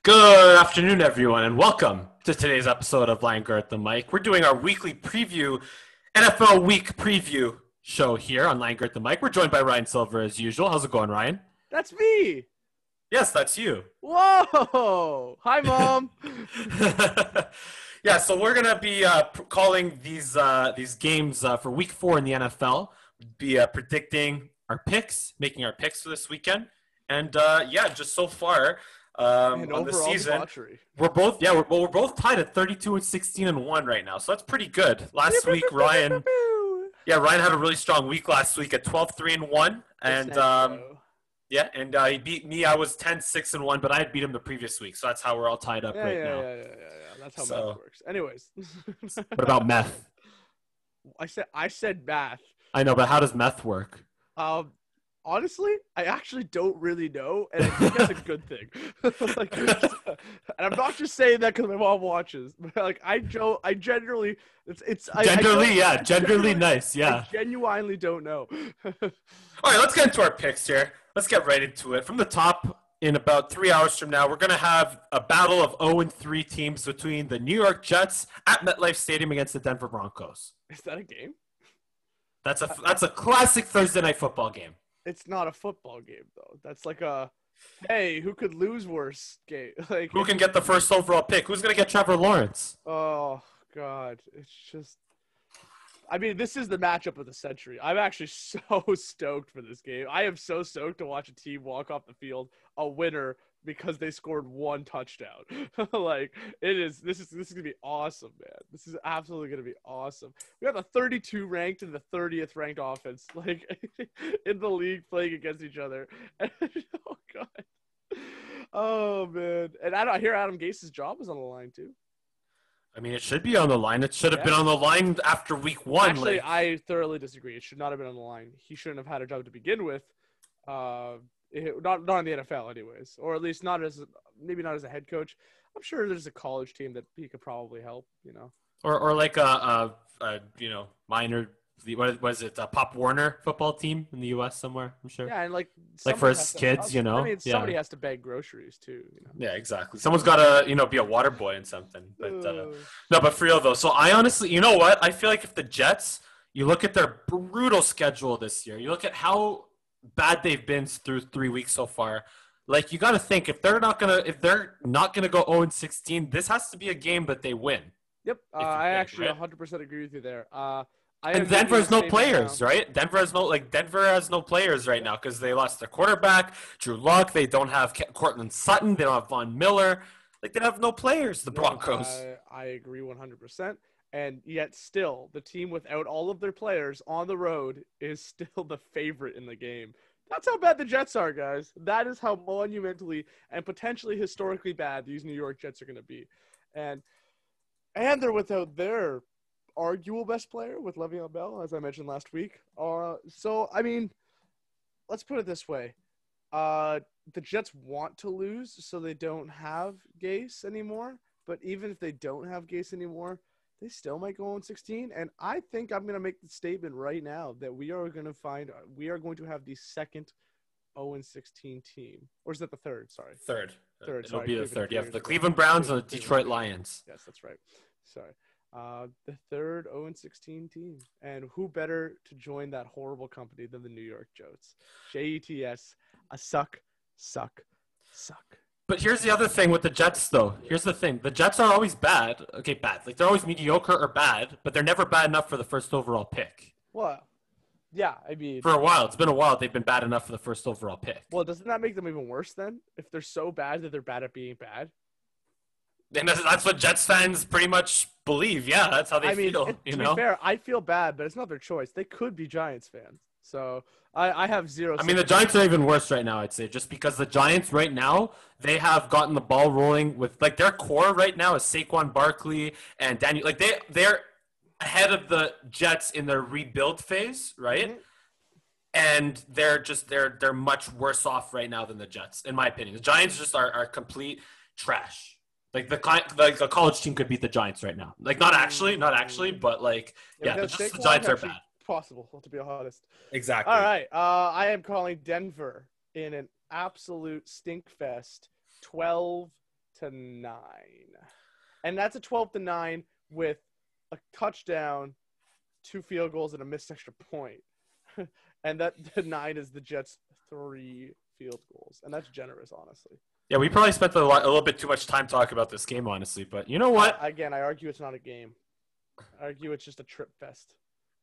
Good afternoon, everyone, and welcome to today's episode of LANGERR at the Mic. We're doing our weekly preview, NFL Week preview show here on LANGERR at the Mic. We're joined by Ryan Silver as usual. How's it going, Ryan? That's me. Yes, that's you. Whoa. Hi, Mom. Yeah, so we're gonna be calling these games for Week 4 in the NFL. Be predicting our picks, making our picks for this weekend, and just so far. And On the overall season, debauchery. we're both tied at 32 and 16 and 1 right now, so that's pretty good. Last week, Ryan had a really strong week last week at 12-3 and 1, and he beat me. I was 10-6 and 1, but I had beat him the previous week, so that's how we're all tied up now. Yeah. That's how math works. Anyways, what about meth? I said math. I know, but how does meth work? Honestly, I actually don't really know, and I think that's a good thing. And I'm not just saying that because my mom watches. But I generally, Generally nice, yeah. I genuinely don't know. All right, let's get into our picks here. Let's get right into it. From the top, in about 3 hours from now, we're going to have a battle of 0-3 teams between the New York Jets at MetLife Stadium against the Denver Broncos. Is that a game? That's a classic Thursday night football game. It's not a football game, though. That's like a, hey, who could lose worse game? Who can get the first overall pick? Who's going to get Trevor Lawrence? Oh, God. It's just – I mean, this is the matchup of the century. I'm actually so stoked for this game. I am so stoked to watch a team walk off the field a winner because they scored one touchdown. This is going to be awesome, man. This is absolutely going to be awesome. We got the 32 ranked and the 30th ranked offense, in the league playing against each other. Oh, God. Oh, man. And I hear Adam Gase's job is on the line, too. I mean, it should be on the line. It should have been on the line after week 1. Actually, I thoroughly disagree. It should not have been on the line. He shouldn't have had a job to begin with. Not in the NFL, anyways, or at least maybe not as a head coach. I'm sure there's a college team that he could probably help, or like a minor. What is it? A Pop Warner football team in the U.S. somewhere. I'm sure. Yeah, and like for his kids, I mean, somebody has to bag groceries too. Yeah, exactly. Someone's got to be a water boy and something. But no, but for real though. So I honestly, you know what? I feel like if the Jets, you look at their brutal schedule this year, you look at how bad they've been through 3 weeks so far. Like, you got to think if they're not gonna go 0-16, this has to be a game that they win. Yep, I actually 100% agree with you there. And Denver has no players, right? Denver has no players right now because they lost their quarterback, Drew Lock. They don't have Cortland Sutton. They don't have Von Miller. Like, they have no players. The Broncos. I agree 100%. And yet still, the team without all of their players on the road is still the favorite in the game. That's how bad the Jets are, guys. That is how monumentally and potentially historically bad these New York Jets are going to be. And they're without their arguable best player with Le'Veon Bell, as I mentioned last week. So, I mean, let's put it this way. The Jets want to lose so they don't have Gase anymore. But even if they don't have Gase anymore, they still might go 0-16, and I think I'm going to make the statement right now that we are going to have the second 0-16 team. Or is that the third? Sorry. Third. It'll sorry, be the third. You have the Cleveland Browns and the Detroit Lions. Yes, that's right. Sorry. The third 0-16 team. And who better to join that horrible company than the New York Jets? Jets, a suck. But here's the other thing with the Jets, though. Here's the thing. The Jets are always bad. Okay, bad. Like, they're always mediocre or bad, but they're never bad enough for the first overall pick. Well, yeah, I mean. For a while. It's been a while they've been bad enough for the first overall pick. Well, doesn't that make them even worse then? If they're so bad that they're bad at being bad? And that's what Jets fans pretty much believe. Yeah, that's how they feel. To be fair, I feel bad, but it's not their choice. They could be Giants fans. So I have zero. I mean, the Giants are even worse right now, I'd say, just because the Giants right now, they have gotten the ball rolling with, like, their core right now is Saquon Barkley and Daniel. Like, they're ahead of the Jets in their rebuild phase, right? Mm-hmm. And they're much worse off right now than the Jets, in my opinion. The Giants just are complete trash. Like, the college team could beat the Giants right now. Like, not actually, but, like, the Giants are bad. Possible, to be honest. Exactly. All right. I am calling Denver in an absolute stink fest, 12-10. 9. And that's a 12-9 with a touchdown, 2 field goals, and a missed extra point. And that the 9 is the Jets' 3 field goals. And that's generous, honestly. Yeah, we probably spent a little bit too much time talking about this game, honestly. But you know what? Again, I argue it's not a game. I argue it's just a trip fest.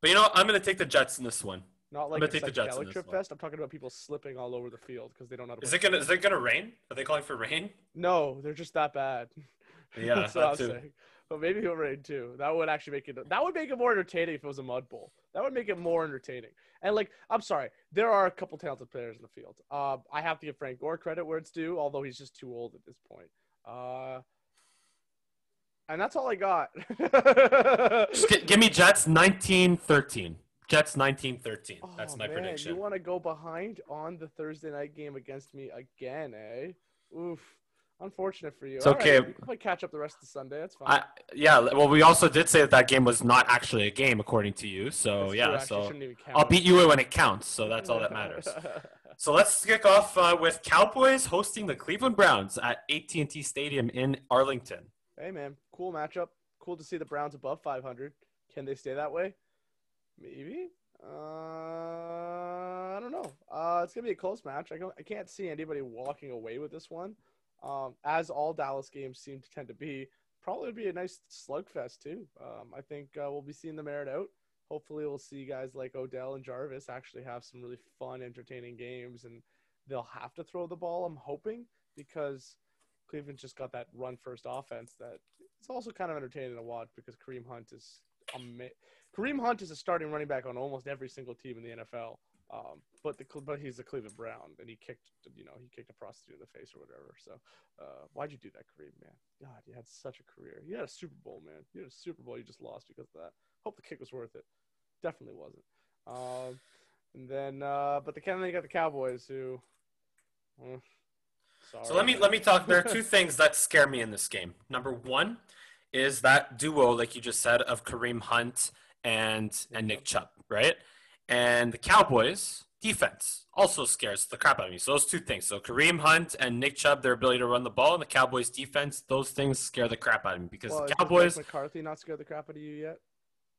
But you know what? I'm going to take the Jets in this one. Not like a psychedelic trip fest. I'm talking about people slipping all over the field because they don't know how to. Is it gonna rain? Are they calling for rain? No, they're just that bad. Yeah, that's what I'm saying. But maybe it'll rain too. That would actually make it. That would make it more entertaining if it was a mud bowl. That would make it more entertaining. And like, I'm sorry, there are a couple talented players in the field. I have to give Frank Gore credit where it's due, although he's just too old at this point. And that's all I got. Just give me Jets 19-13. Jets 19-13. That's my prediction. You want to go behind on the Thursday night game against me again, eh? Oof. Unfortunate for you. It's okay. Right, we might catch up the rest of the Sunday. That's fine. Well, we also did say that game was not actually a game, according to you. So, so I'll beat you when it counts. So that's all that matters. So let's kick off with Cowboys hosting the Cleveland Browns at AT&T Stadium in Arlington. Hey, man. Cool matchup. Cool to see the Browns above 500. Can they stay that way? Maybe. I don't know. It's going to be a close match. I can't see anybody walking away with this one. As all Dallas games seem to tend to be, probably be a nice slugfest too. I think we'll be seeing them air it out. Hopefully we'll see guys like Odell and Jarvis actually have some really fun, entertaining games, and they'll have to throw the ball, I'm hoping, because Cleveland just got that run-first offense that it's also kind of entertaining to watch because Kareem Hunt is a starting running back on almost every single team in the NFL. But he's a Cleveland Brown, and he kicked a prostitute in the face or whatever. So, why'd you do that, Kareem, man? God, you had such a career. You had a Super Bowl, man. You had a Super Bowl. You just lost because of that. Hope the kick was worth it. Definitely wasn't. And then you got the Cowboys who. Sorry. So let me talk. There are two things that scare me in this game. Number one is that duo, like you just said, of Kareem Hunt and Nick Chubb, right? And the Cowboys defense also scares the crap out of me. So those two things. So Kareem Hunt and Nick Chubb, their ability to run the ball, and the Cowboys defense, those things scare the crap out of me because the Cowboys. Does Mike McCarthy not scare the crap out of you yet?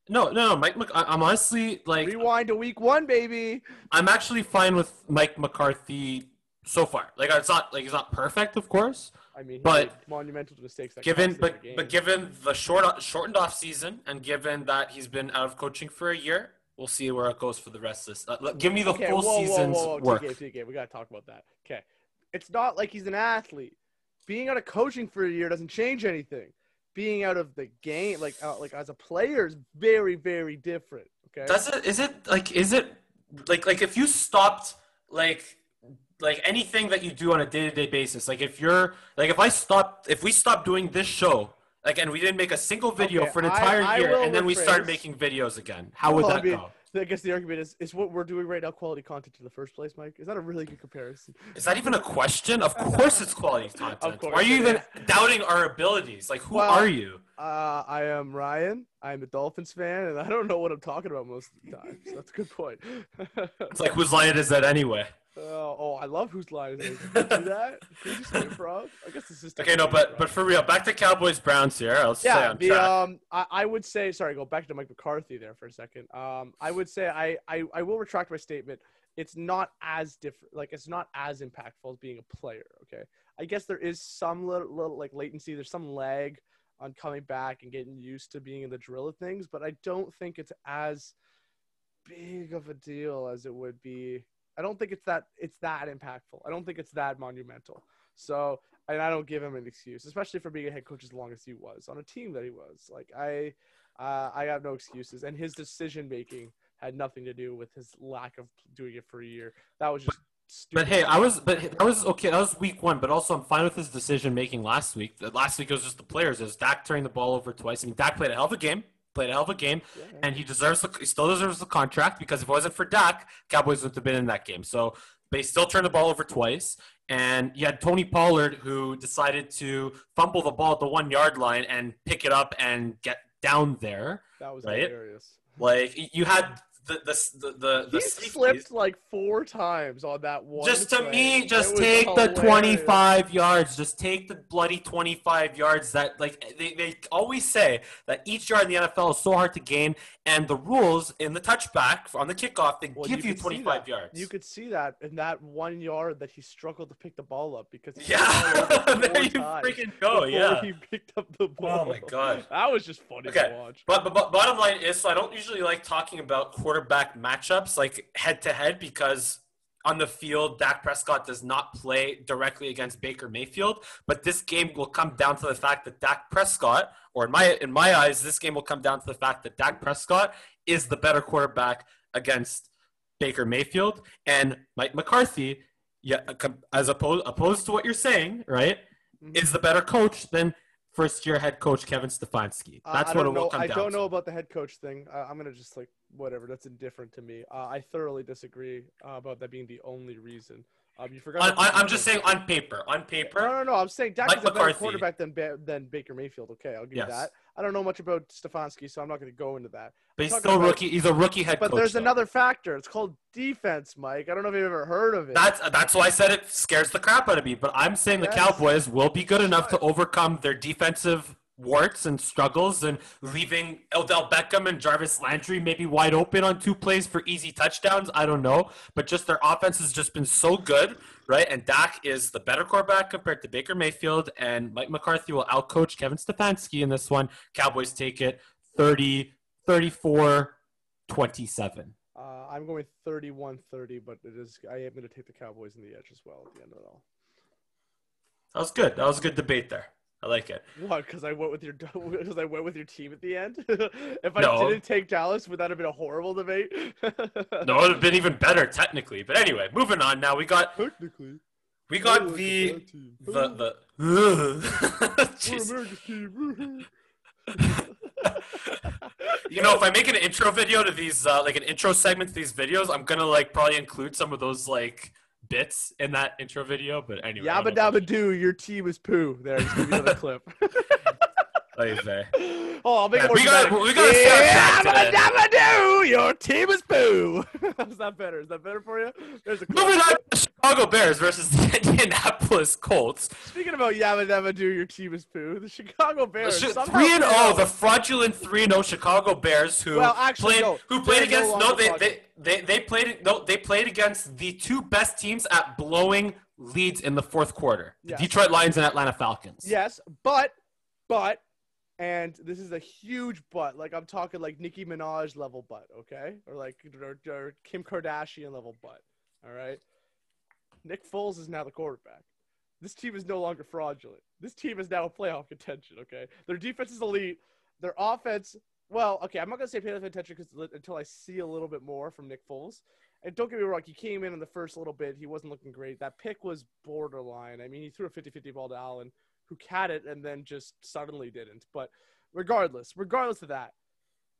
No. I'm honestly like. Rewind to week 1, baby. I'm actually fine with Mike McCarthy so far. Like it's not he's not perfect, of course. I mean, but monumental mistakes. That given the shortened off season, and given that he's been out of coaching for a year. We'll see where it goes for the rest of this. Give me the full season's work. TK, we got to talk about that. Okay. It's not like he's an athlete. Being out of coaching for a year doesn't change anything. Being out of the game, like as a player, is very, very different. Okay. Is it like if you stopped like anything that you do on a day-to-day basis, like if we stopped doing this show, like, and we didn't make a single video for an entire year, and then we started making videos again. How would that go? I guess the argument is what we're doing right now quality content in the first place, Mike? Is that a really good comparison? Is that even a question? Of course it's quality content. Of course. Why are you even doubting our abilities? Like, who are you? I am Ryan. I'm a Dolphins fan, and I don't know what I'm talking about most of the time. So that's a good point. It's like, whose line is that anyway? I love whose line it is. Can you do that? Can you just say improv? I guess this is okay. No, but for real, back to Cowboys Browns here. I'll stay on track. I would say, sorry, go back to Mike McCarthy there for a second. I would say I will retract my statement. It's not as different, like it's not as impactful as being a player. Okay, I guess there is some little like latency. There's some lag on coming back and getting used to being in the drill of things, but I don't think it's as big of a deal as it would be. I don't think it's that impactful. I don't think it's that monumental. So, and I don't give him an excuse, especially for being a head coach as long as he was on a team that he was. Like I have no excuses, and his decision making had nothing to do with his lack of doing it for a year. That was just stupid. That was okay. That was week 1, but also I'm fine with his decision making last week. Last week it was just the players. It was Dak turning the ball over twice. I mean, Dak played a hell of a game. And he still deserves the contract because if it wasn't for Dak, Cowboys wouldn't have been in that game. So, but he still turned the ball over twice. And you had Tony Pollard who decided to fumble the ball at the 1-yard line and pick it up and get down there. That was hilarious. Like you had the He safeties. slipped like 4 times on that one. Just to play. me, just It was take the hilarious. 25 yards. Just take the bloody 25 yards. That like they always say that each yard in the NFL is so hard to gain, and the rules in the touchback on the kickoff they give you could see 25 that. yards. You could see that in that 1 yard that he struggled to pick the ball up because he Yeah, there you times freaking go. before Yeah. he picked up the ball. Oh my god. That was just funny to watch. But bottom line is, so I don't usually like talking about quarterback matchups like head to head because on the field, Dak Prescott does not play directly against Baker Mayfield. But this game will come down to the fact that Dak Prescott, or in my eyes, this game will come down to the fact that Dak Prescott is the better quarterback against Baker Mayfield, and Mike McCarthy, as opposed to what you're saying, right, is the better coach than first-year head coach Kevin Stefanski. That's what it will come down to. I don't know about the head coach thing. I'm going to just whatever. That's indifferent to me. I thoroughly disagree about that being the only reason. You forgot. I'm just saying on paper. On paper. No. I'm saying Dak is a better quarterback than Baker Mayfield. Okay, I'll give you that. I don't know much about Stefanski, so I'm not going to go into that. But he's still rookie. He's a rookie head coach. But there's another factor. It's called defense, Mike. I don't know if you've ever heard of it. That's why I said it scares the crap out of me. But I'm saying the Cowboys will be good enough to overcome their defensive warts and struggles and leaving Odell Beckham and Jarvis Landry maybe wide open on 2 plays for easy touchdowns. I don't know. But just their offense has just been so good, right? And Dak is the better quarterback compared to Baker Mayfield, and Mike McCarthy will outcoach Kevin Stefanski in this one. Cowboys take it 30, 34, 27. I'm going 31-30, but I am going to take the Cowboys in the edge as well at the end of it all. That was good. That was a good debate there. I like it. What? Because I went with your team at the end. If I didn't take Dallas, would that have been a horrible debate? No, it would have been even better technically. But anyway, moving on. Now we got the You know, if I make an intro video to these, like an intro segment to these videos, I'm gonna probably include some of those bits in that intro video. But anyway, Yabba dabba doo, your team is poo. There, just give me another clip. Oh, I'll make we got Yabba dabba doo, your team is poo. Is that better? Is that better for you? There's a clip. Moving on to Chicago Bears versus the Indianapolis Colts. Speaking about Yabba dabba doo, your team is poo. The Chicago Bears 3-0, the fraudulent 3-0 Chicago Bears who played against the 2 best teams at blowing leads in the fourth quarter. The Detroit Lions and Atlanta Falcons. Yes, but and this is a huge but. I'm talking Nicki Minaj level but, okay? Or or Kim Kardashian level but. All right? Nick Foles is now the quarterback. This team is no longer fraudulent. This team is now a playoff contention, okay? Their defense is elite. Their offense, well, okay, I'm not going to say playoff contention until I see a little bit more from Nick Foles. And don't get me wrong, he came in the first little bit. He wasn't looking great. That pick was borderline. I mean, he threw a 50-50 ball to Allen, who caught it and then just suddenly didn't. But regardless of that,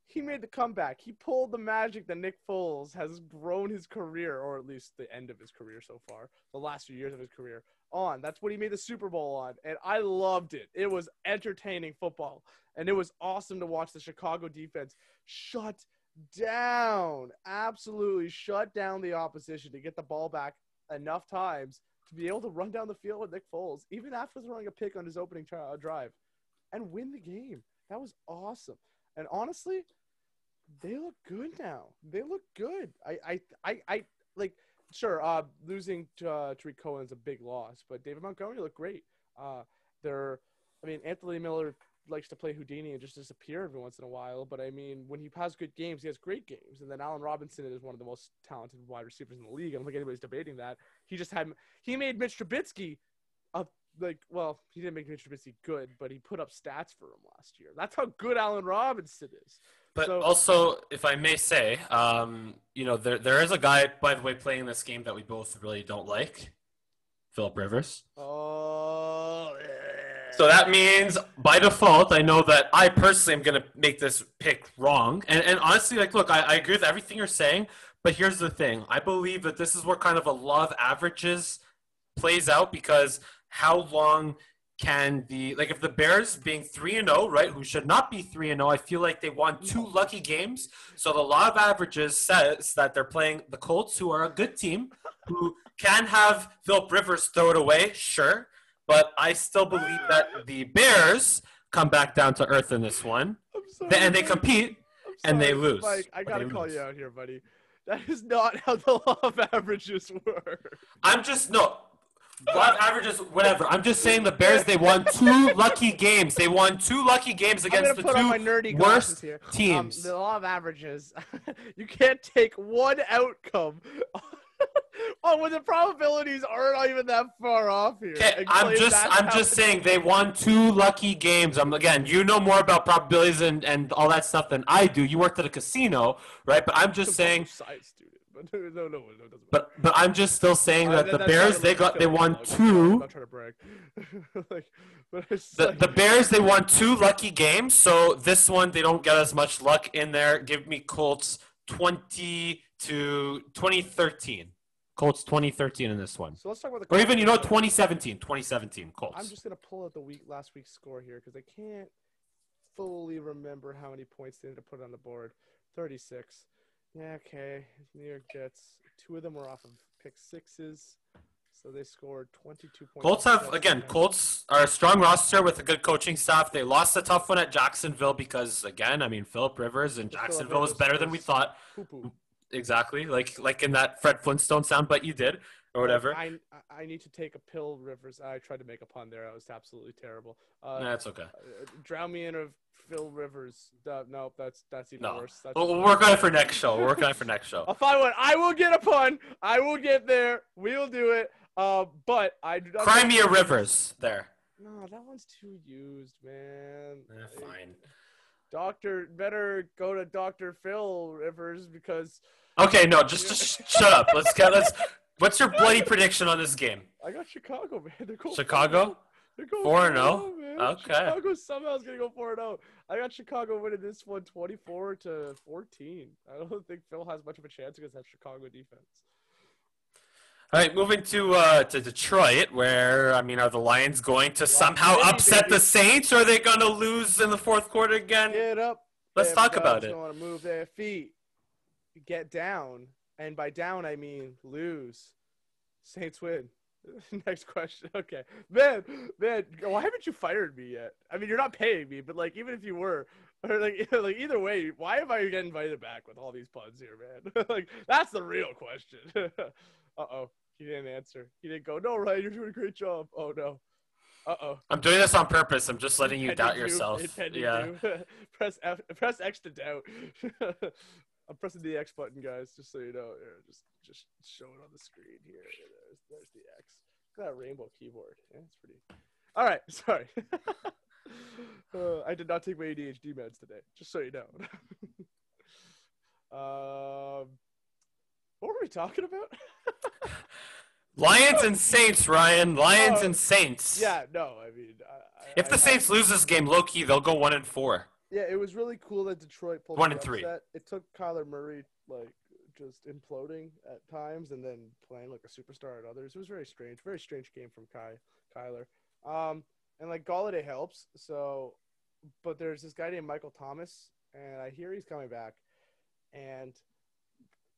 he made the comeback. He pulled the magic that Nick Foles has grown his career, or at least the end of his career so far, the last few years of his career, on. That's what he made the Super Bowl on, and I loved it. It was entertaining football, and it was awesome to watch the Chicago defense absolutely shut down the opposition to get the ball back enough times to be able to run down the field with Nick Foles, even after throwing a pick on his opening drive, and win the game. That was awesome. And honestly, they look good now. They look good. Losing to Tariq Cohen's a big loss, but David Montgomery looked great. Anthony Miller likes to play Houdini and just disappear every once in a while, but when he has good games, he has great games. And then Allen Robinson is one of the most talented wide receivers in the league. I don't think anybody's debating that. He made Mitch Trubisky he didn't make Mitch Trubisky good, but he put up stats for him last year. That's how good Allen Robinson is. But also, if I may say, there is a guy, by the way, playing this game that we both really don't like, Phillip Rivers. Oh, yeah. So that means, by default, I know that I personally am going to make this pick wrong. And honestly, look, I agree with everything you're saying, but here's the thing. I believe that this is where kind of a law of averages plays out, because how long if the Bears being 3-0, right, who should not be 3-0, I feel like they won 2 lucky games. So the law of averages says that they're playing the Colts, who are a good team, who can have Philip Rivers throw it away, sure, but I still believe that the Bears come back down to earth in this one, and they compete, and they lose. Mike, I gotta call you out here, buddy. That is not how the law of averages work. Law of averages, whatever. I'm just saying the Bears, they won 2 lucky games. They won 2 lucky games against the 2 worst teams. The law of averages, you can't take one outcome. When the probabilities aren't even that far off here. Okay, I'm just saying they won 2 lucky games. Again, you know more about probabilities and all that stuff than I do. You worked at a casino, right? But I'm just saying. No, but I'm just still saying that the Bears they won 2. I'm not trying to brag. The Bears they won 2 lucky games, so this one they don't get as much luck in there. Give me Colts 2013. Colts 2013 in this one. So let's talk about the Colts. Or even 2017 Colts. I'm just gonna pull out last week's score here because I can't fully remember how many points they ended up put on the board. 36. Yeah, okay. New York Jets. 2 of them were off of pick sixes, so they scored 22 points. Colts are a strong roster with a good coaching staff. They lost a tough one at Jacksonville because, again, Philip Rivers and Jacksonville was better than we thought. Poo-poo. Exactly, like in that Fred Flintstone sound, but you did, or whatever. I need to take a pill, Rivers. I tried to make a pun there. I was absolutely terrible. That's okay. Drown me in a Phil Rivers. No, that's even worse. We'll work on it for next show. I'll find one. I will get a pun. I will get there. We'll do it. But I do not. Cry me a Rivers there. No, that one's too used, man. Fine. Better go to Dr. Phil Rivers because. Okay, no, just shut up. What's your bloody prediction on this game? I got Chicago, man. They're going Chicago? They're going 4-0? man. Okay. Chicago somehow is going to go 4-0. I got Chicago winning this one 24-14. I don't think Phil has much of a chance against that Chicago defense. All right, moving to Detroit, where, are the Lions going to somehow upset the Saints, or are they going to lose in the fourth quarter again? Get up. Let's talk about it. They want to move their feet. Get down. And by down, I mean lose. Saints win. Next question. Okay. Man, why haven't you fired me yet? You're not paying me, but, even if you were, or, either way, why am I getting invited back with all these puns here, man? That's the real question. Uh-oh. He didn't answer. He didn't go, no, Ryan, you're doing a great job. Oh, no. Uh-oh. I'm doing this on purpose. I'm just letting you doubt yourself. Yeah. Press X to doubt. I'm pressing the X button, guys, just so you know. Here, just show it on the screen here. There's the X. Look at that rainbow keyboard. Yeah, it's pretty. All right, sorry. I did not take my ADHD meds today, just so you know. What were we talking about? Lions and Saints, Ryan. Lions and Saints. Yeah, no, if the Saints lose this game, low-key, they'll go 1-4. Yeah, it was really cool that Detroit pulled 1-3. It took Kyler Murray, just imploding at times and then playing like a superstar at others. It was very strange game from Kyler. And Galladay helps. So, but there's this guy named Michael Thomas, and I hear he's coming back. And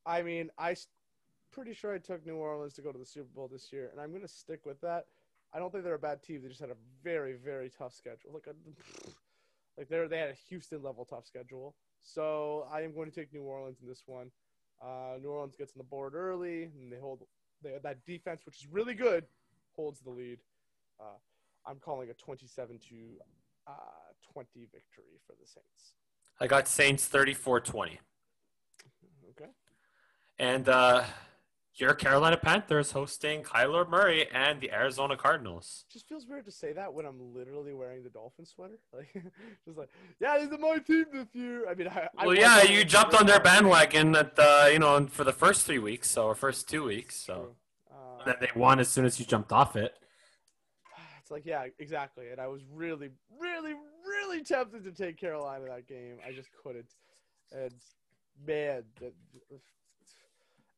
I'm pretty sure I took New Orleans to go to the Super Bowl this year, and I'm going to stick with that. I don't think they're a bad team. They just had a very, very tough schedule. They had a Houston-level tough schedule. So I am going to take New Orleans in this one. New Orleans gets on the board early, and they have that defense, which is really good, holds the lead. I'm calling a 27-20 victory for the Saints. I got Saints 34-20. Okay. And your Carolina Panthers hosting Kyler Murray and the Arizona Cardinals. Just feels weird to say that when I'm literally wearing the Dolphins sweater. Yeah, these are my team this year. You jumped on their bandwagon at for the first 3 weeks, or first 2 weeks. So and then they won as soon as you jumped off it. It's yeah, exactly. And I was really, really, really tempted to take Carolina that game. I just couldn't. And man,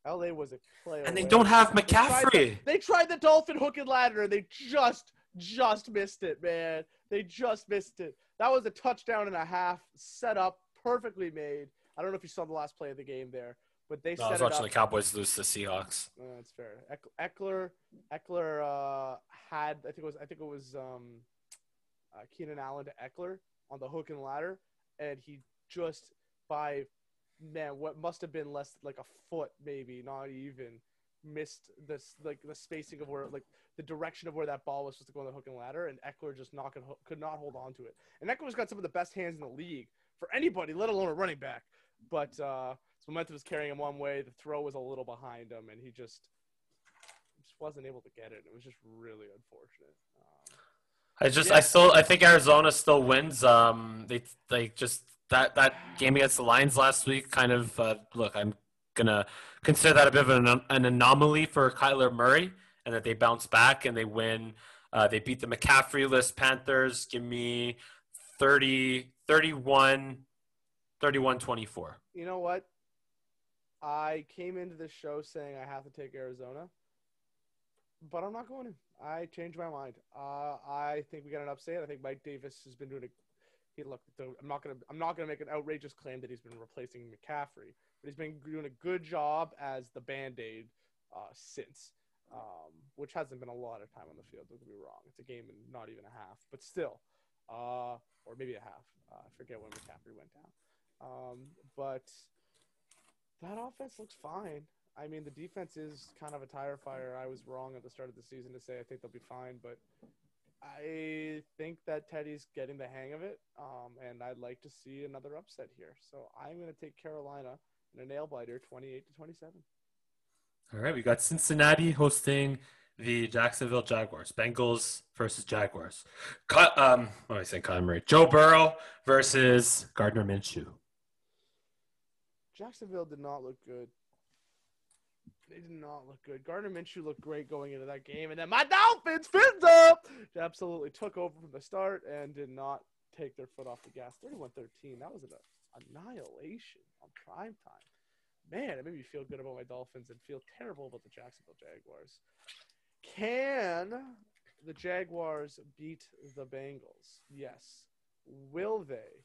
LA was a player. And they don't have McCaffrey. They tried the Dolphin hook and ladder, and they just just missed it, man. They just missed it. That was a touchdown and a half, set up, perfectly made. I don't know if you saw the last play of the game there, but they No, I set was it watching up. the Cowboys lose to the Seahawks. That's fair. Eckler had I think it was Keenan Allen to Eckler on the hook and ladder, and he just by what must have been less like a foot, maybe not even, missed this like the spacing of where like the direction of where that ball was supposed to go on the hook and ladder, and Eckler just could not hold on to it. And Eckler's got some of the best hands in the league for anybody, let alone a running back. But his momentum was carrying him one way. The throw was a little behind him, and he just wasn't able to get it. It was just really unfortunate. I think Arizona still wins. They just that game against the Lions last week kind of look. I'm gonna consider that a bit of an anomaly for Kyler Murray, and that they bounce back and they win. They beat the McCaffrey-less Panthers. Give me 31-24. You know what? I came into this show saying I have to take Arizona, but I'm not going to. I changed my mind. I think we got an upset. I think Mike Davis has been doing I'm not gonna make an outrageous claim that he's been replacing McCaffrey, but he's been doing a good job as the Band-Aid since, which hasn't been a lot of time on the field. Don't get me wrong. It's a game and not even a half, but still, or maybe a half. I forget when McCaffrey went down. But that offense looks fine. I mean, the defense is kind of a tire fire. I was wrong at the start of the season to say I think they'll be fine, but I think that Teddy's getting the hang of it, and I'd like to see another upset here. So I'm going to take Carolina in a nail-biter, 28-27. All right, we got Cincinnati hosting the Jacksonville Jaguars. Bengals versus Jaguars. What am I saying? Kyler Murray. Joe Burrow versus Gardner Minshew. Jacksonville did not look good. They did not look good. Gardner Minshew looked great going into that game, and then my Dolphins, fins up, absolutely took over from the start and did not take their foot off the gas. 31-13. That was an annihilation on prime time. Man, it made me feel good about my Dolphins and feel terrible about the Jacksonville Jaguars. Can the Jaguars beat the Bengals? Yes. Will they?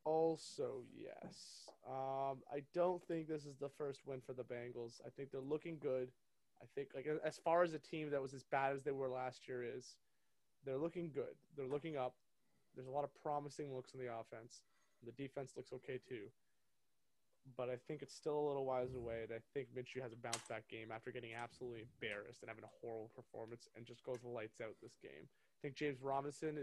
Also, yes. I don't think this is the first win for the Bengals. I think they're looking good. I think, like, as far as a team that was as bad as they were last year is, they're looking good. They're looking up. There's a lot of promising looks in the offense. The defense looks okay too. But I think it's still a little whiles away. And I think Minshew has a bounce-back game after getting absolutely embarrassed and having a horrible performance and just goes lights out this game. I think James Robinson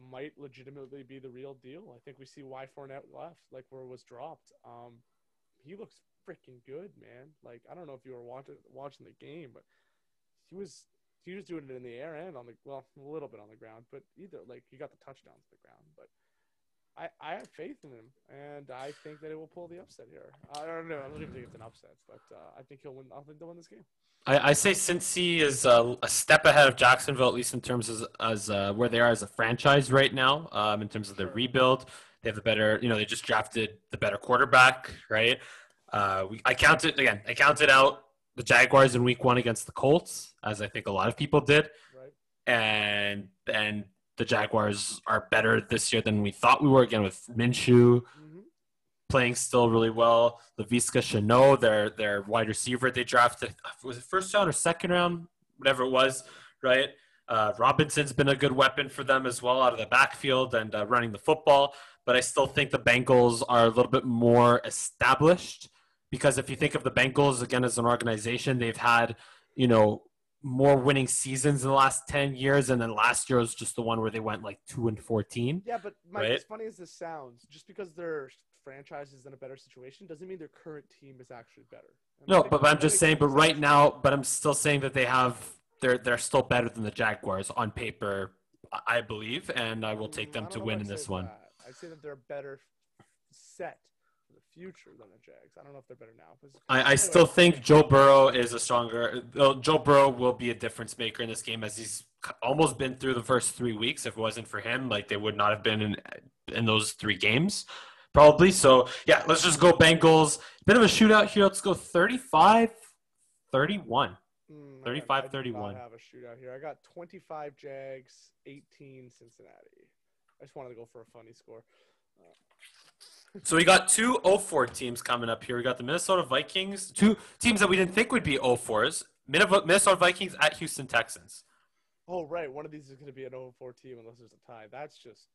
might legitimately be the real deal. I think we see why Fournette left, like where it was dropped. He looks freaking good, man. Like, I don't know if you were watching the game, but he was doing it in the air and a little bit on the ground, but either, like, he got the touchdowns to the ground. But I have faith in him, and I think that it will pull the upset here. I don't know. I don't even think it's an upset, but I think he'll win. I think they'll win this game. I say Cincy is a step ahead of Jacksonville, at least in terms as where they are as a franchise right now. In terms of their rebuild, they have the better. They just drafted the better quarterback, right? I counted out the Jaguars in Week 1 against the Colts, as I think a lot of people did, right? And the Jaguars are better this year than we thought we were. Again, with Minshew playing still really well. Laviska Shenault, their wide receiver they drafted, was it first round or second round? Whatever it was, right? Robinson's been a good weapon for them as well out of the backfield and running the football. But I still think the Bengals are a little bit more established because if you think of the Bengals, again, as an organization, they've had, more winning seasons in the last 10 years. And then last year was just the one where they went like 2-14. Yeah, but Mike, right? As funny as this sounds, just because their franchise is in a better situation doesn't mean their current team is actually better. But I'm just saying, but right now, but I'm still saying that they're still better than the Jaguars on paper, I believe, and I will take them to win in this one. I'd say that they're better set for the future than the Jags. I don't know if they're better now. I still think Joe Burrow is Joe Burrow will be a difference maker in this game, as he's almost been through the first 3 weeks. If it wasn't for him, like, they would not have been in those 3 games. Probably. So, yeah, let's just go Bengals. Bit of a shootout here. Let's go 35-31. I do not 35-31. have a shootout here. I got 25 Jags, 18 Cincinnati. I just wanted to go for a funny score. So we got two 0-4 teams coming up here. We got the Minnesota Vikings, two teams that we didn't think would be 0-4s. Minnesota Vikings at Houston Texans. Oh, right. One of these is going to be an 0-4 team unless there's a tie. That's just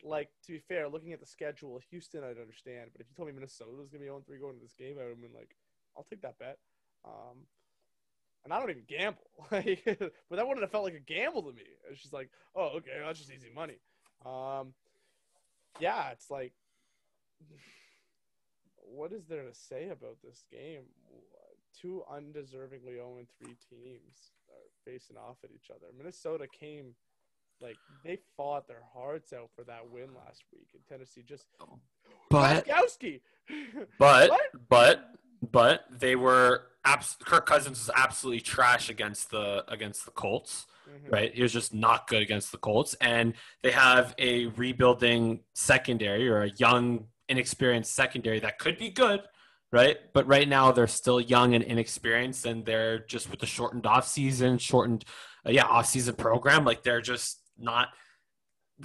like, to be fair, looking at the schedule, Houston I'd understand, but if you told me Minnesota was going to be 0-3 going to this game, I would have been like, I'll take that bet. And I don't even gamble, but that wouldn't have felt like a gamble to me. It's just like, oh, okay, that's just easy money. Yeah, it's like, what is there to say about this game? Two undeservingly 0-3 teams are facing off at each other. Minnesota came, like, they fought their hearts out for that win last week, and Tennessee just But Gronkowski. but they were Kirk Cousins was absolutely trash against the Colts. Right, he was just not good against the Colts, and they have a rebuilding secondary or a young, inexperienced secondary that could be good, right? But right now they're still young and inexperienced, and they're just with the shortened offseason program. Like they're just not.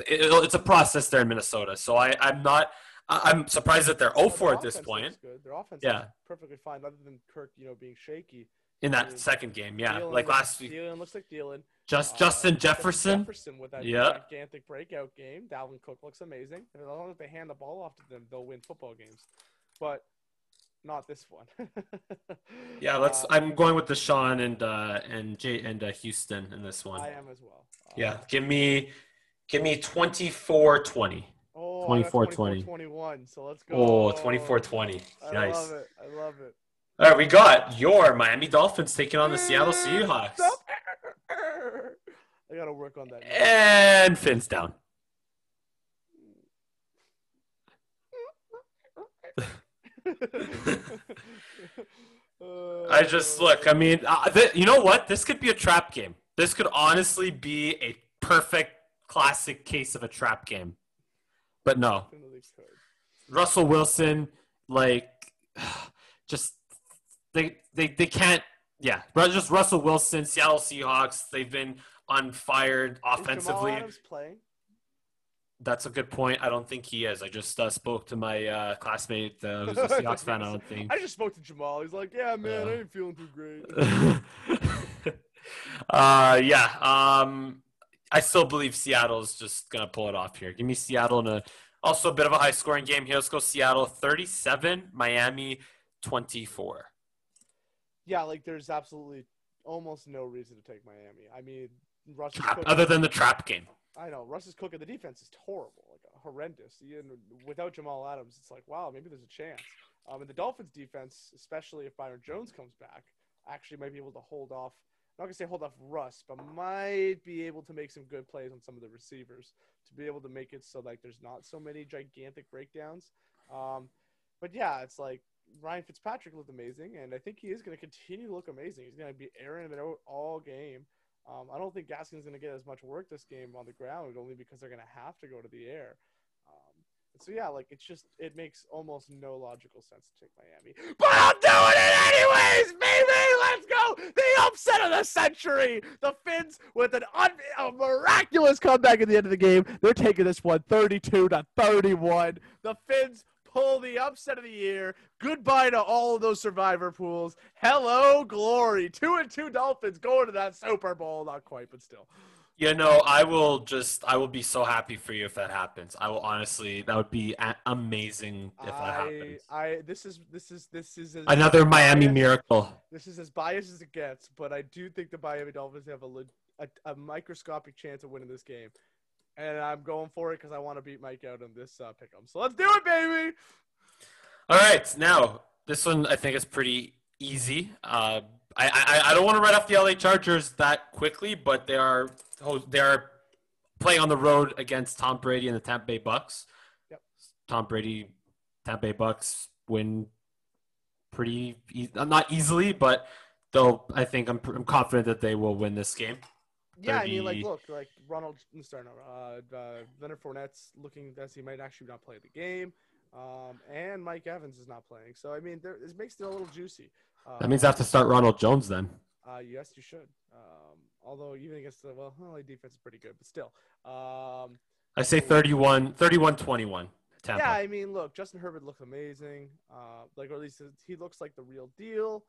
It's a process there in Minnesota, so I'm surprised that they're 0-4 at this point. Their offense is perfectly fine, other than Kirk, being shaky. In that second game, like last week. Thielen looks like Thielen. Justin Jefferson. With that gigantic breakout game. Dalvin Cook looks amazing. And as long as they hand the ball off to them, they'll win football games. But not this one. I'm going with Deshaun and Houston in this one. I am as well. Give me 24-20. Oh, 24-20. 21. So let's go. Oh, 24-20. Nice. I love it. All right, we got your Miami Dolphins taking on the Seattle Seahawks. I got to work on that. And Finn's down. You know what? This could be a trap game. This could honestly be a perfect classic case of a trap game. But no. Russell Wilson, they can't. Yeah, just Russell Wilson, Seattle Seahawks. They've been unfired offensively. Is Jamal Adams playing? That's a good point. I don't think he is. I just spoke to my classmate who's a Seahawks fan. I don't think. I just spoke to Jamal. He's like, "Yeah, man, I ain't feeling too great." I still believe Seattle's just gonna pull it off here. Give me Seattle in also a bit of a high-scoring game here. Let's go Seattle 37, Miami 24. Yeah, there's absolutely almost no reason to take Miami. I mean, other than the trap game. I know. Russ is cooking. The defense is horrible, horrendous. Without Jamal Adams, it's like, wow, maybe there's a chance. And the Dolphins' defense, especially if Byron Jones comes back, actually might be able to hold off. I'm not going to say hold off Russ, but might be able to make some good plays on some of the receivers to be able to make it so there's not so many gigantic breakdowns. But yeah, it's like Ryan Fitzpatrick looked amazing, and I think he is going to continue to look amazing. He's going to be airing it out all game. I don't think Gaskin's going to get as much work this game on the ground, only because they're going to have to go to the air. So yeah, it makes almost no logical sense to take Miami. But I'm doing it anyways, baby! Let's go! The upset of the century! The Finns with a miraculous comeback at the end of the game. They're taking this one 32-31. The Finns pull the upset of the year. Goodbye to all of those survivor pools. Hello, glory. 2-2 Dolphins going to that Super Bowl. Not quite, but still. I will be so happy for you if that happens. I will honestly, that would be amazing if that happens. This is another Miami miracle. This is as biased as it gets, but I do think the Miami Dolphins have a microscopic chance of winning this game. And I'm going for it because I want to beat Mike out on this pick'em. So let's do it, baby! All right, now this one I think is pretty easy. I don't want to write off the LA Chargers that quickly, but they are playing on the road against Tom Brady and the Tampa Bay Bucks. Yep. Tampa Bay Bucks win pretty not easily, but I think I'm confident that they will win this game. Yeah, 30... I mean, look, Leonard Fournette's looking as he might actually not play the game. And Mike Evans is not playing. So, I mean, it makes it a little juicy. That means I have to start Ronald Jones then. Yes, you should. Although even against the LA defense is pretty good, but still. I say 31-21 Tampa. Yeah, I mean, look, Justin Herbert looks amazing. Or at least he looks like the real deal.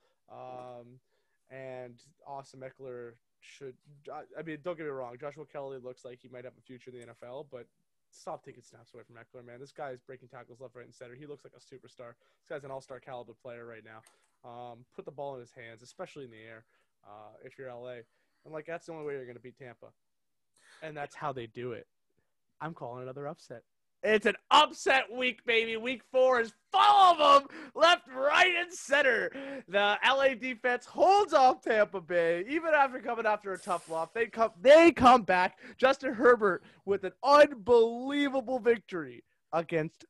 And Austin Eckler should. I mean, don't get me wrong. Joshua Kelly looks like he might have a future in the NFL, but stop taking snaps away from Eckler, man. This guy is breaking tackles left, right, and center. He looks like a superstar. This guy's an all-star caliber player right now. Put the ball in his hands, especially in the air, if you're LA. And, that's the only way you're going to beat Tampa. And that's how they do it. I'm calling another upset. It's an upset week, baby. Week 4 is full of them, left, right, and center. The LA defense holds off Tampa Bay, even after coming after a tough loss. They come back. Justin Herbert with an unbelievable victory against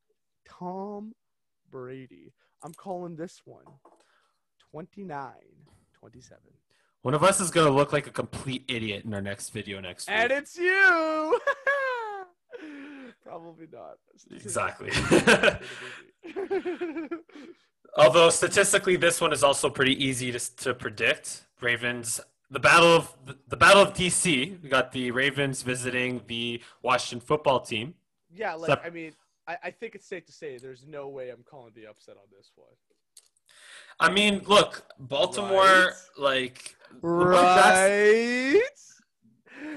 Tom Brady. I'm calling this one 29-27. One of us is going to look like a complete idiot in our next video next week. And it's you. Probably not. Exactly. Although statistically, this one is also pretty easy to predict. Ravens, the battle of DC. We got the Ravens visiting the Washington football team. Yeah, I mean, I think it's safe to say there's no way I'm calling the upset on this one. I mean, look, Baltimore, Right.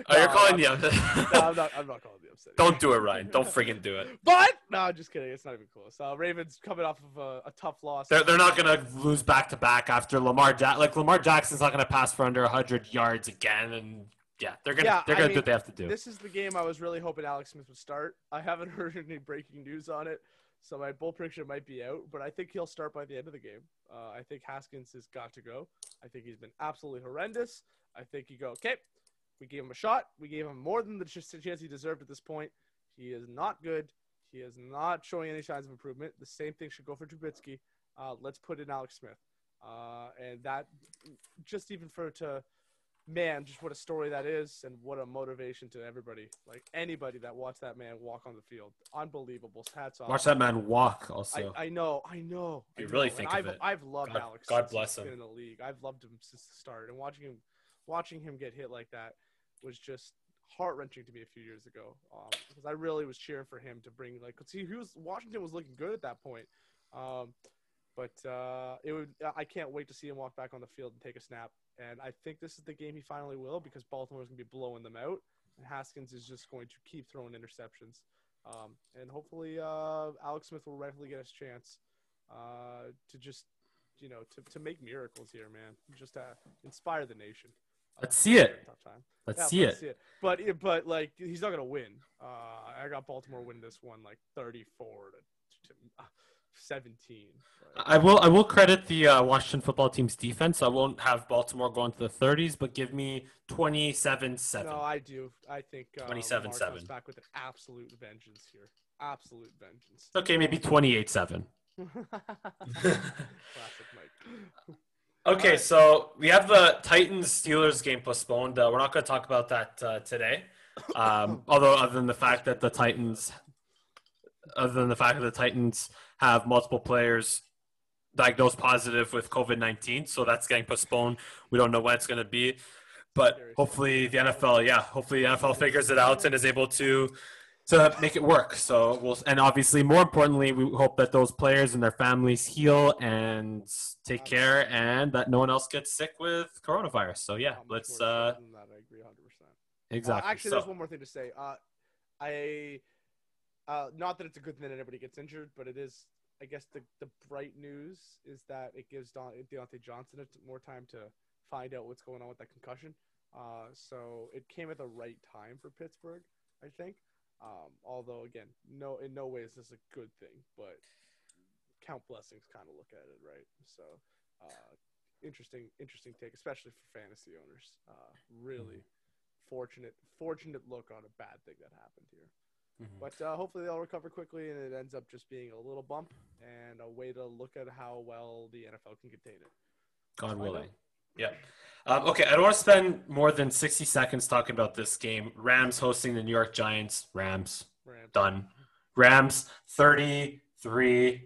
Oh, you're calling the upset. No, I'm not calling the upset. Don't do it, Ryan. Don't friggin' do it. But no, I'm just kidding. It's not even close. Ravens coming off of a tough loss. They're not gonna lose back to back after Lamar Jackson's not gonna pass for under 100 yards again, and yeah, they're gonna do what they have to do. This is the game I was really hoping Alex Smith would start. I haven't heard any breaking news on it, so my bold prediction might be out. But I think he'll start by the end of the game. I think Haskins has got to go. I think he's been absolutely horrendous. I think you go, okay, we gave him a shot. We gave him more than the chance he deserved at this point. He is not good. He is not showing any signs of improvement. The same thing should go for Trubisky. Let's put in Alex Smith. And that just even just what a story that is and what a motivation to everybody. Like anybody that watched that man walk on the field. Unbelievable. Hats off. Watch that man walk also. I know. You really think of it. I've loved Alex. God bless him. He's been in the league. I've loved him since the start. And watching him get hit like that was just heart-wrenching to me a few years ago. Because I really was cheering for him to bring Washington was looking good at that point. But I can't wait to see him walk back on the field and take a snap. And I think this is the game he finally will, because Baltimore's going to be blowing them out. And Haskins is just going to keep throwing interceptions. And hopefully Alex Smith will rightfully get his chance to just, to make miracles here, man. Just inspire the nation. Let's see it. Let's see it. But he's not going to win. I got Baltimore win this one 34 to 17. I will credit the Washington football team's defense. I won't have Baltimore go into the 30s, but give me 27-7. No, I do. I think 27-7 comes back with an absolute vengeance here. Absolute vengeance. Okay, maybe 28-7. Classic Mike. Okay, right. So we have the Titans-Steelers game postponed. We're not going to talk about that today. Although other than the fact that the Titans have multiple players diagnosed positive with COVID-19, so that's getting postponed. We don't know when it's going to be, but hopefully the NFL figures it out and is able to make it work. So and obviously more importantly, we hope that those players and their families heal and take care, and that no one else gets sick with coronavirus. So yeah, let's. I agree 100%. Exactly. Actually, there's one more thing to say. Not that it's a good thing that everybody gets injured, but it is. I guess the bright news is that it gives Deontay Johnson more time to find out what's going on with that concussion. So it came at the right time for Pittsburgh, I think. Although again, in no way is this a good thing, but count blessings kind of look at it, right? So interesting take, especially for fantasy owners. Really fortunate look on a bad thing that happened here. Mm-hmm. But hopefully they'll recover quickly, and it ends up just being a little bump and a way to look at how well the NFL can contain it. God willing. Yeah. Okay, I don't want to spend more than 60 seconds talking about this game. Rams hosting the New York Giants. Rams. Done. Rams 30-3 3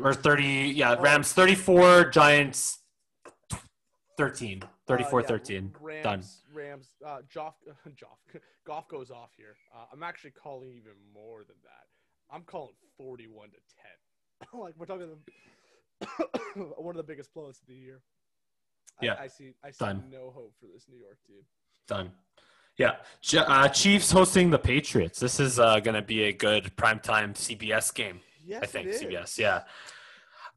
or 30. Yeah, Rams 34, Giants 13. 34-13. Done. Rams. Goff goes off here. I'm actually calling even more than that. I'm calling 41-10. Like we're talking one of the biggest blowouts of the year. Yeah. I see Done. no hope for this New York team. Done. Yeah. Chiefs hosting the Patriots. This is going to be a good primetime CBS game. Yes, I think it is. CBS. Yeah.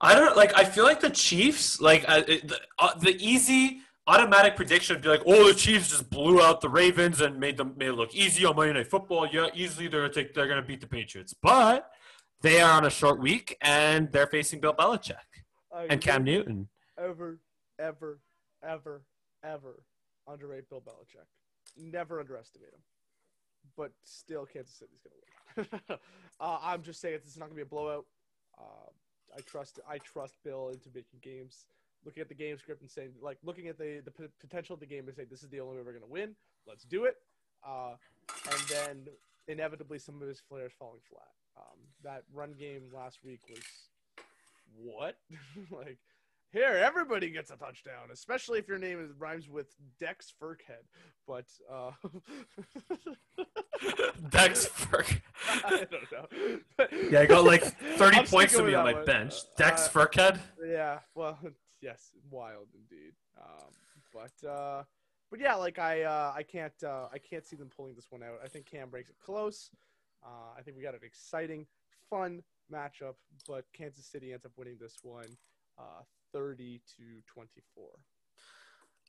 I don't like. I feel like the Chiefs, like the easy automatic prediction would be like, oh, the Chiefs just blew out the Ravens and made it look easy on Monday Night Football. Yeah, easily they're gonna beat the Patriots, but they are on a short week and they're facing Bill Belichick and Cam Newton. Ever underrate Bill Belichick. Never underestimate him. But still, Kansas City's gonna win. I'm just saying it's not gonna be a blowout. I trust Bill into making games, looking at the game script and saying, like, looking at the potential of the game and saying, this is the only way we're going to win. Let's do it. And then inevitably some of his flares falling flat. That run game last week was what? Like, here, everybody gets a touchdown, especially if your name rhymes with Dex Furkhead. But Dex Furkhead. I don't know. Yeah, I got like 30 points to me on my bench. Dex Furkhead. Yeah, well, yes, wild indeed. But yeah, like I can't see them pulling this one out. I think Cam breaks it close. I think we got an exciting, fun matchup, but Kansas City ends up winning this one, 30-24.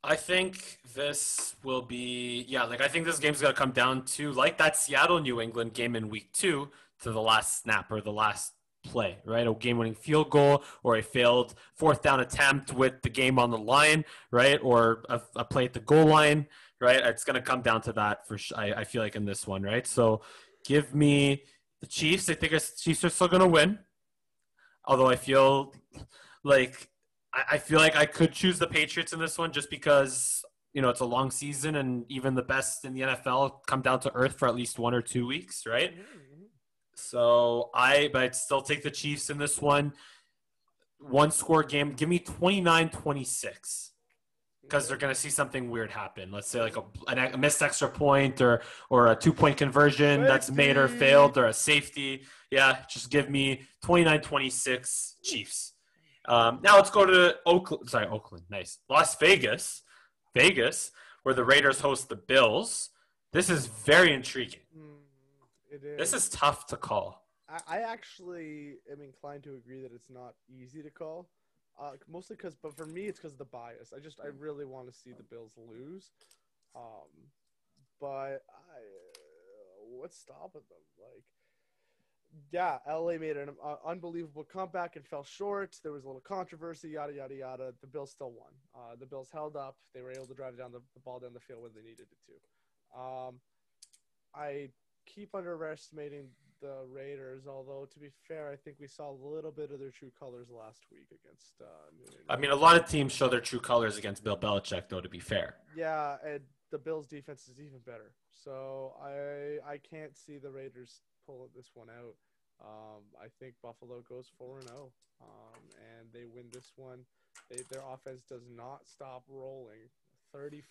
I think this will be, I think this game's going to come down to, like that Seattle-New England game in week 2, to the last snap or the last play, right? A game-winning field goal or a failed fourth down attempt with the game on the line, right? Or a play at the goal line, right? It's going to come down to that for sure. I feel like in this one, right? So give me the Chiefs. I think the Chiefs are still going to win. Although I feel like I could choose the Patriots in this one just because, it's a long season and even the best in the NFL come down to earth for at least 1 or 2 weeks, right? Mm-hmm. So but I'd still take the Chiefs in this one. One score game. Give me 29-26 because they're going to see something weird happen. Let's say like a missed extra point or a 2-point conversion that's made or failed or a safety. Yeah, just give me 29-26 Chiefs. Now let's go to Oakland. Nice. Las Vegas, where the Raiders host the Bills. This is very intriguing. It is. This is tough to call. I actually am inclined to agree that it's not easy to call. Mostly but for me, it's because of the bias. I really want to see the Bills lose. But what's stopping them? Yeah, LA made an unbelievable comeback and fell short. There was a little controversy, yada, yada, yada. The Bills still won. The Bills held up. They were able to drive down the ball down the field when they needed it to. I keep underestimating the Raiders, although, to be fair, I think we saw a little bit of their true colors last week against New England. I mean, a lot of teams show their true colors against Bill Belichick, though, to be fair. Yeah, and the Bills' defense is even better. So I can't see the Raiders pull this one out. I think Buffalo goes 4-0, and they win this one. Their offense does not stop rolling, 35-21.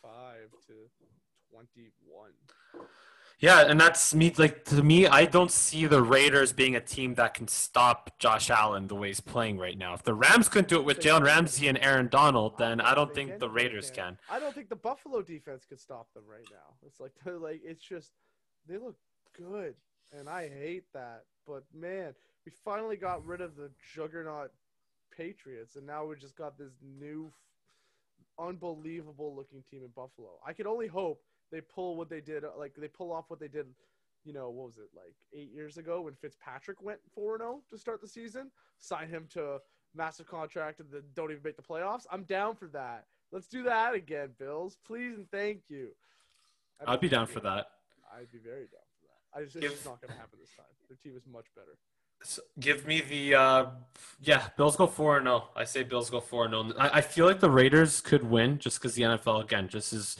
Yeah, and that's me. Like, to me, I don't see the Raiders being a team that can stop Josh Allen the way he's playing right now. If the Rams couldn't do it with Jalen Ramsey and Aaron Donald, then I don't think the Raiders can. I don't think the Buffalo defense could stop them right now. It's it's just they look good, and I hate that. But man, we finally got rid of the juggernaut Patriots, and now we just got this new, unbelievable looking team in Buffalo. I can only hope they pull what they did, they pull off what they did, what was it, 8 years ago when Fitzpatrick went 4-0 to start the season, sign him to a massive contract and then don't even make the playoffs. I'm down for that. Let's do that again, Bills. Please and thank you. I'd be down for that. I'd be very down for that. It's just not going to happen this time. Their team is much better. So give me the Bills go 4-0. I say Bills go 4-0. I feel like the Raiders could win just because the NFL again just is.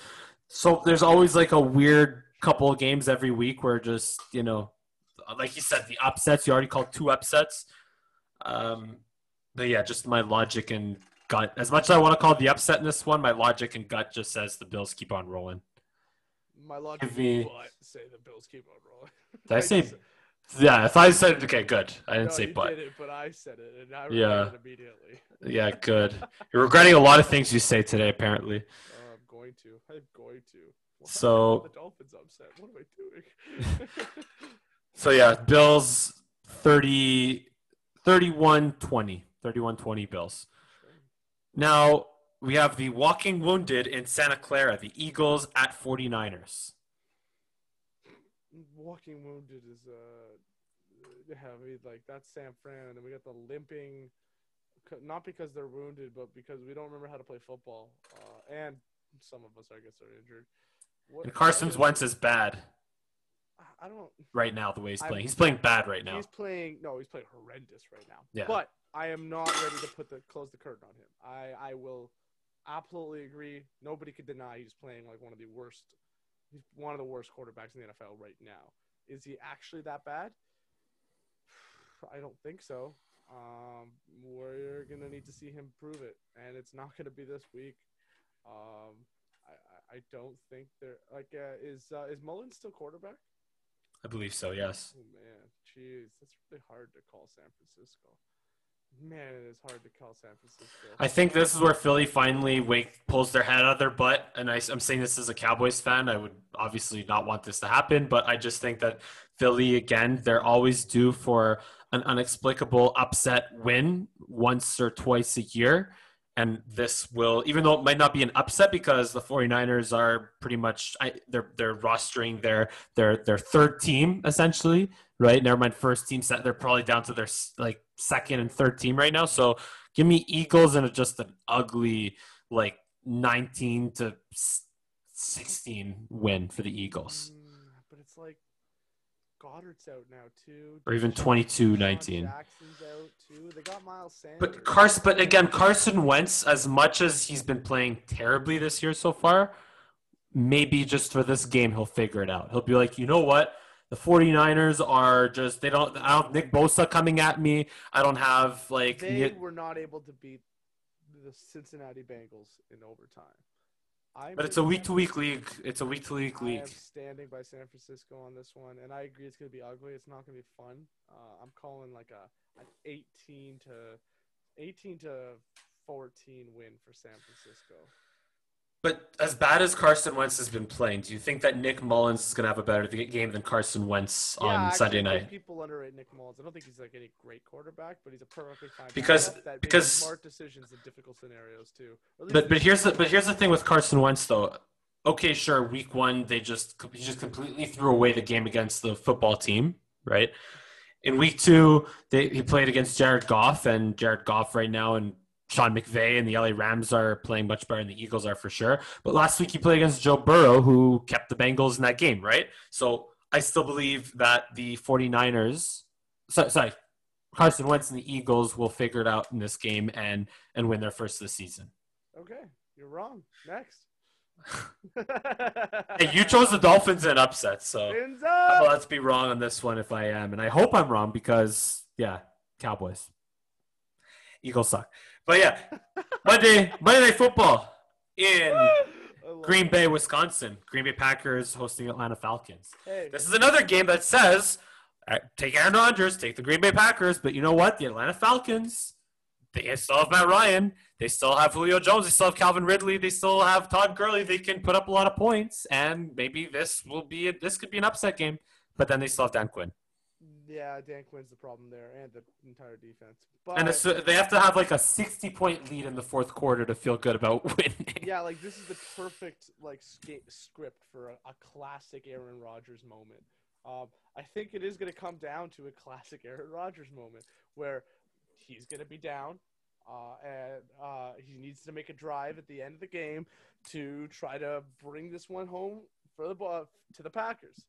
So there's always a weird couple of games every week where just, like you said, the upsets. You already called 2 upsets. Um, but yeah, just my logic and gut. As much as I want to call the upset in this one, my logic and gut just says the Bills keep on rolling. My logic Give and me. butt say the Bills keep on rolling. Did I I say? just Yeah, if I said okay, good. I didn't no, say you but. did it, but I said it, and I regret Yeah, it immediately. yeah, good. You're regretting a lot of things you say today, apparently. I'm going to. I'm going to. Why am I the So, Dolphins upset? What am I doing? so yeah, Bills 30, 31-20. 31-20 Bills. Sure. Now, we have the walking wounded in Santa Clara, the Eagles at 49ers. Walking wounded is heavy. Like that's San Fran, and we got the limping. Not because they're wounded, but because we don't remember how to play football. And some of us, I guess, are injured. And What Carson's is Wentz it? is bad I don't. right now, the way he's I'm. playing. He's playing bad right now. He's playing. No, he's playing horrendous right now. Yeah. But I am not ready to close the curtain on him. I will absolutely agree. Nobody could deny he's playing like one of the worst. He's one of the worst quarterbacks in the NFL right now. Is he actually that bad? I don't think so. We're gonna need to see him prove it, and it's not gonna be this week. I don't think they're like is Mullins still quarterback? I believe so, yes. Oh man, jeez, that's really hard to call San Francisco. Man, it is hard to call San Francisco. I think this is where Philly finally pulls their head out of their butt. And I'm saying this as a Cowboys fan. I would obviously not want this to happen, but I just think that Philly, again, they're always due for an inexplicable upset win once or twice a year. And this will, even though it might not be an upset because the 49ers are pretty much, they're rostering their third team essentially, right? Never mind first team set. They're probably down to their like second and third team right now. So give me Eagles and just an ugly like 19-16 win for the Eagles. But it's like Goddard's out now too. Or even Deshaun 22-19. Jackson's out too. They got Miles Sanders. But again, Carson Wentz, as much as he's been playing terribly this year so far, maybe just for this game he'll figure it out. He'll be like, you know what? The 49ers are just I don't have Nick Bosa coming at me. I don't have like they were not able to beat the Cincinnati Bengals in overtime. But it's a week-to-week league. It's a week-to-week league. I am standing by San Francisco on this one, and I agree it's going to be ugly. It's not going to be fun. I'm calling like an 18 to 14 win for San Francisco. But as bad as Carson Wentz has been playing, do you think that Nick Mullins is going to have a better game than Carson Wentz on Sunday night? People underrate Nick Mullins. I don't think he's like any great quarterback, but he's a perfectly fine because that makes smart decisions in difficult scenarios too. But here's the thing with Carson Wentz though. Okay, sure, week 1 he just completely threw away the game against the football team, right? In week 2, he played against Jared Goff, and Jared Goff right now and Sean McVay and the LA Rams are playing much better than the Eagles are for sure. But last week he played against Joe Burrow, who kept the Bengals in that game, right? So I still believe that the 49ers – Carson Wentz and the Eagles will figure it out in this game and win their first of the season. Okay, you're wrong. Next. Hey, you chose the Dolphins in upset, so let's be wrong on this one if I am. And I hope I'm wrong because, yeah, Cowboys. Eagles suck. But, yeah, Monday Night Football in Green Bay, Wisconsin. Green Bay Packers hosting Atlanta Falcons. Hey. This is another game that says, take Aaron Rodgers, take the Green Bay Packers. But you know what? The Atlanta Falcons, they still have Matt Ryan. They still have Julio Jones. They still have Calvin Ridley. They still have Todd Gurley. They can put up a lot of points. And maybe this could be an upset game. But then they still have Dan Quinn. Yeah, Dan Quinn's the problem there, and the entire defense. But, and they have to have like a 60-point lead in the fourth quarter to feel good about winning. Yeah, like this is the perfect like script for a classic Aaron Rodgers moment. I think it is going to come down to a classic Aaron Rodgers moment where he's going to be down, and he needs to make a drive at the end of the game to try to bring this one home for to the Packers.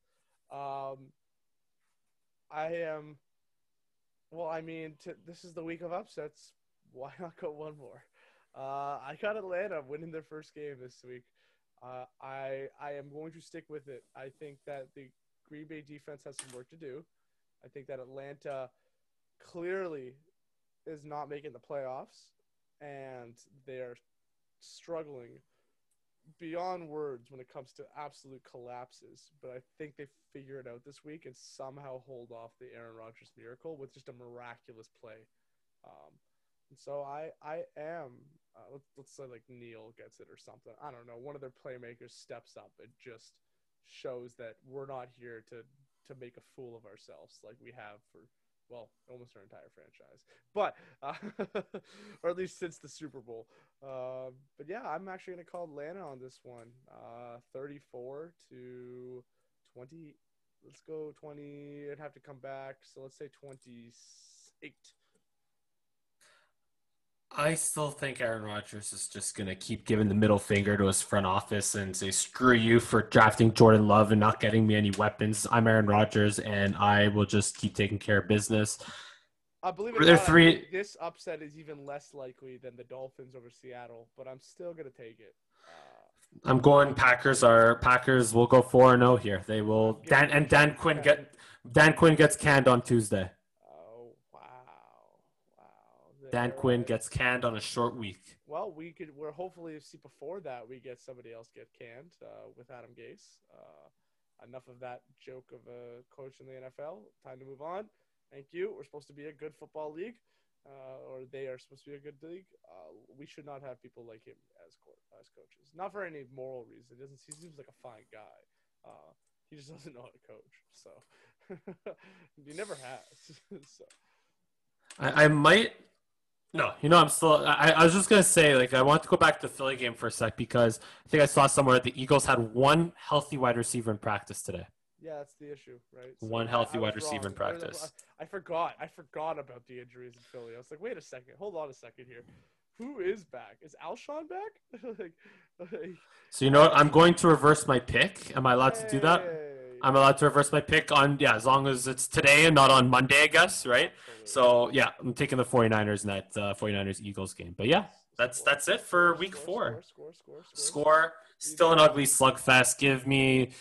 This is the week of upsets. Why not go one more? I got Atlanta winning their first game this week. I am going to stick with it. I think that the Green Bay defense has some work to do. I think that Atlanta clearly is not making the playoffs, and they're struggling beyond words when it comes to absolute collapses. But I think they figure it out this week and somehow hold off the Aaron Rodgers miracle with just a miraculous play. And so I am let's say like Neal gets it or something. I don't know. One of their playmakers steps up and just shows that we're not here to make a fool of ourselves like we have for, well, almost our entire franchise, but or at least since the Super Bowl. But yeah, I'm actually going to call Atlanta on this one. 34-20. Let's go 20. It'd have to come back. So let's say 28. I still think Aaron Rodgers is just going to keep giving the middle finger to his front office and say, screw you for drafting Jordan Love and not getting me any weapons. I'm Aaron Rodgers, and I will just keep taking care of business. I believe it or not, this upset is even less likely than the Dolphins over Seattle, but I'm still going to take it. I'm going Packers will go 4-0 here. They will Dan Quinn gets canned on Tuesday. Dan Quinn gets canned on a short week. Well, we're hopefully see before that we get somebody else get canned with Adam Gase. Enough of that joke of a coach in the NFL. Time to move on. Thank you. We're supposed to be a good football league, or they are supposed to be a good league. We should not have people like him as coaches. Not for any moral reason. He seems like a fine guy. He just doesn't know how to coach. So he never has. So I might. No, I'm still. I was just gonna say, like, I want to go back to the Philly game for a sec because I think I saw somewhere the Eagles had one healthy wide receiver in practice today. Yeah, that's the issue, right? So one healthy wide receiver in practice. I forgot about the injuries in Philly. I was like, wait a second, hold on a second here. Who is back? Is Alshon back? So I'm going to reverse my pick. Am I allowed to do that? I'm allowed to reverse my pick as long as it's today and not on Monday, I guess, right? So, yeah, I'm taking the 49ers in that 49ers-Eagles game. But, yeah, that's it for week 4. Score. Still an ugly slugfest. Give me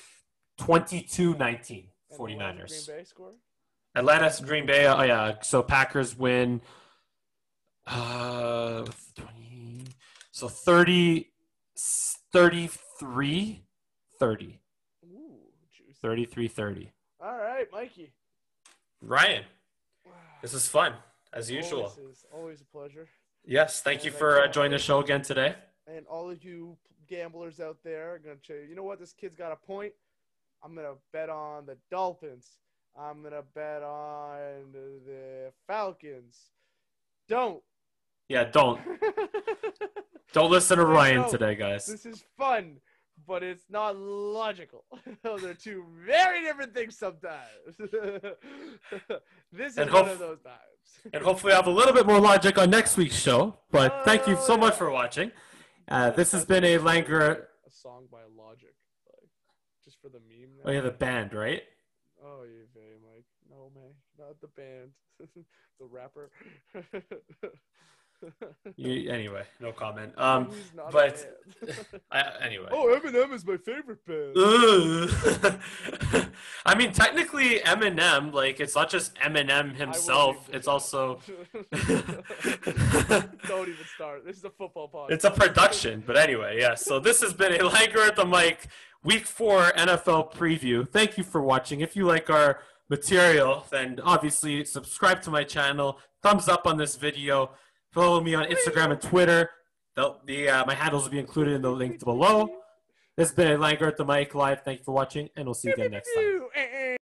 22-19, 49ers. Green Bay score? Atlanta, Green Bay. Oh, yeah. So, Packers win 20. So, 33-30. 33-30. All right, Mikey. Ryan, this is fun, as usual. Always a pleasure. Yes, thank you for joining the show again today. And all of you gamblers out there are going to say, you know what, this kid's got a point. I'm going to bet on the Dolphins. I'm going to bet on the Falcons. Don't. Yeah, don't. Don't listen to Ryan today, guys. This is fun. But it's not logical. Those are two very different things sometimes. This is one of those times. And hopefully I'll have a little bit more logic on next week's show. But thank you so much for watching. This has been a LANGERR. A song by Logic. Just for the meme. Now. Oh, yeah, the band, right? Oh, you very Mike. No, man. Not the band. The rapper. Anyway, no comment. He's not but anyway. Oh, Eminem is my favorite band. I mean, technically, Eminem, like, it's not just Eminem himself. It's also. Don't even start. This is a football podcast. It's a production, but anyway, yeah. So this has been a LANGERR at the Mic Week 4 NFL preview. Thank you for watching. If you like our material, then obviously subscribe to my channel. Thumbs up on this video. Follow me on Instagram and Twitter. My handles will be included in the link below. This has been a LANGERR at the Mic Live. Thank you for watching, and we'll see you again next time.